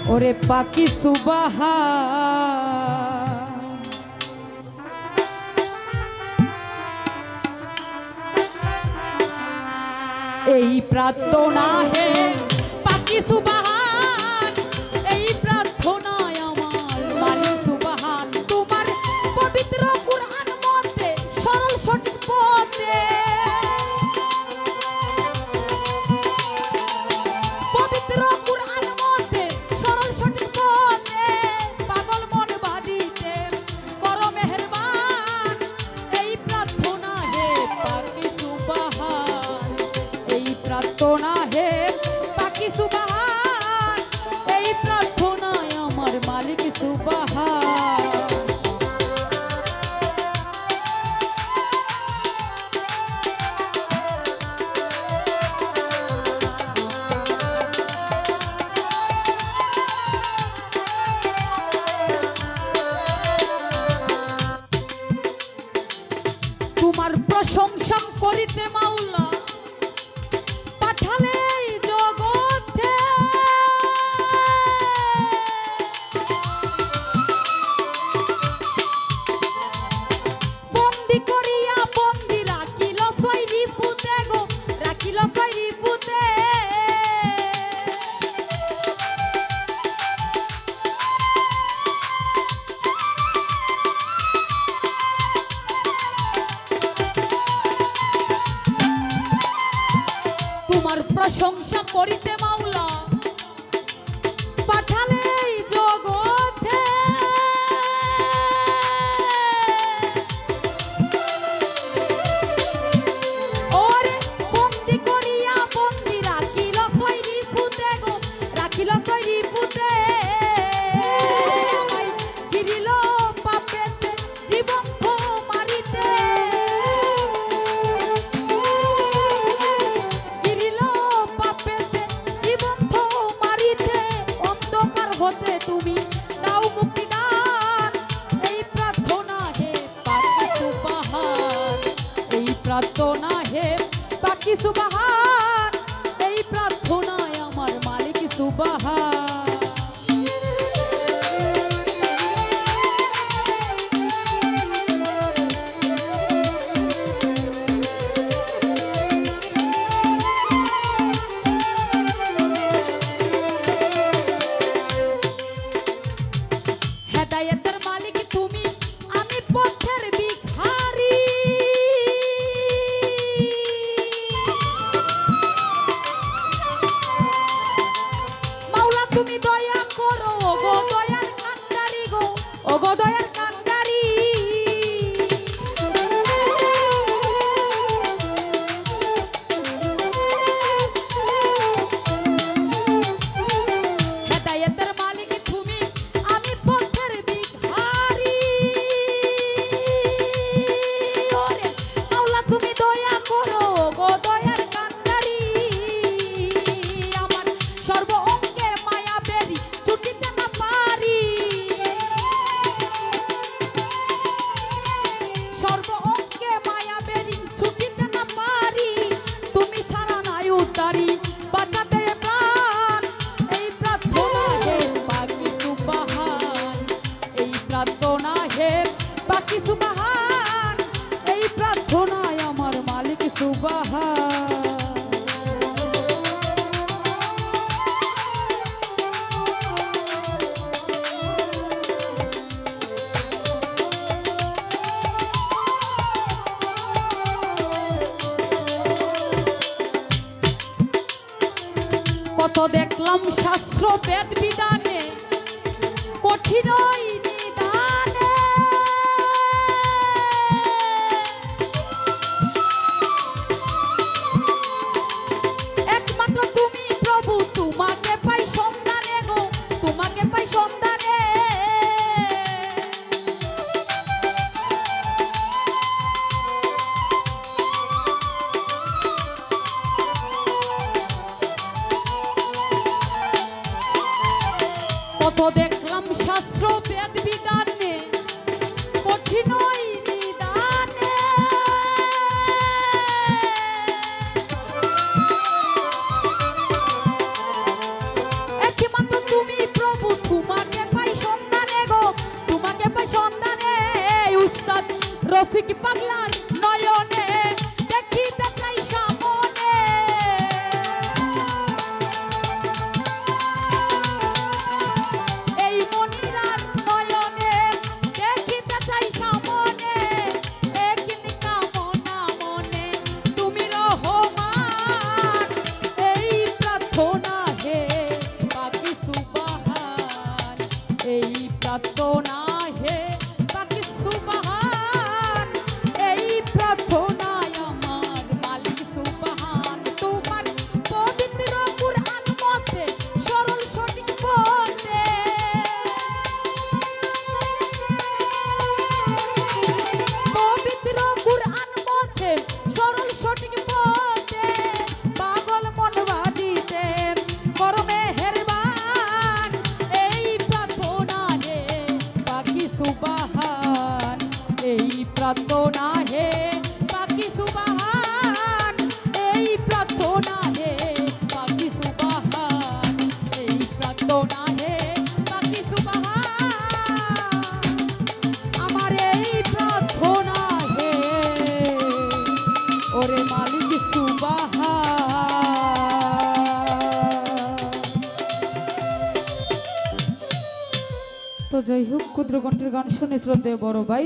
ওরে পাখি সুবহান এই প্রার্থনা হে পাখি সুবহান এই প্রার্থনায় আমার মালিক সুবহান তোমার পবিত্র কুরআন মতে সরল সঠিক পথে পবিত্র কুরআন মতে সরল সঠিক পথে পাগল মন বাঁধিতে করো মেহেরবান এই প্রার্থনা হে পাখি সুবহান এই প্রার্থনা হে পাখি সুবহান এই প্রার্থনায় আমার মালিক সুবহান তোমার প্রশংসা করিতে মাওলা পাঠালে জগতে বন্দি করিয়া বন্দি রাখিল সৈরি পুতে গো রাখিল সৈরি পুতে তোমার প্রশংসা করিতে মাওলা পাঠালে জগতে ওরে বন্দি করিয়া বন্দি রাখিল সৈরি পুতে গো রাখিল সৈরি পুতে গিরিল পাপেতে জীবন মারিতে তুমি দাও মুক্তি দান এই প্রার্থনা হে পাখি সুবহান এই প্রার্থনা হে পাখি সুবহান এই প্রার্থনায় আমার মালিক সুবহান হেদায়েতের মালিক তুমি আমি পথের ভিখারি মাওলা তুমি দয়া করো গো দয়ার কান্ডারি গো ও গো দয়ার কান্ডারি হেদায়েতের মালিক তুমি আমি পথের ভিখারি ওরে মাওলা তুমি দয়া করো গো দয়ার কান্ডারি আমার সর্ব অঙ্গে মায়া বেরি ছুটিতে না পারি সর্ব অঙ্গে মায়া বেরি ছুটিতে না পারি তুমি ছাড়া নাই উদ্ধারি বাঁচাতে প্রাণ এই প্রার্থনা হে পাখি সুবহান এই প্রার্থনা হে পাখি সুবহান এই প্রার্থনায় আমার মালিক সুবহান কত দেখলাম শাস্ত্র বেদ বিধানে কঠিন নিদানে একমাত্র তুমি প্রভু তোমাকে পাই সন্ধানে গো তোমাকে পাই সন্ধানে কত দেখলাম শাস্ত্র বেদ প্রার্থনা হে পাকি সুবহান, এই প্রার্থনা হে পাকি সুবহান, এই প্রার্থনা হে পাকি সুবহান, আমার এই প্রার্থনা হে ওরে মালিক সুবহান। তো যাই হোক, ক্ষুদ্র কণ্ঠের গান শুনে শ্রদ্ধেয় বড় ভাই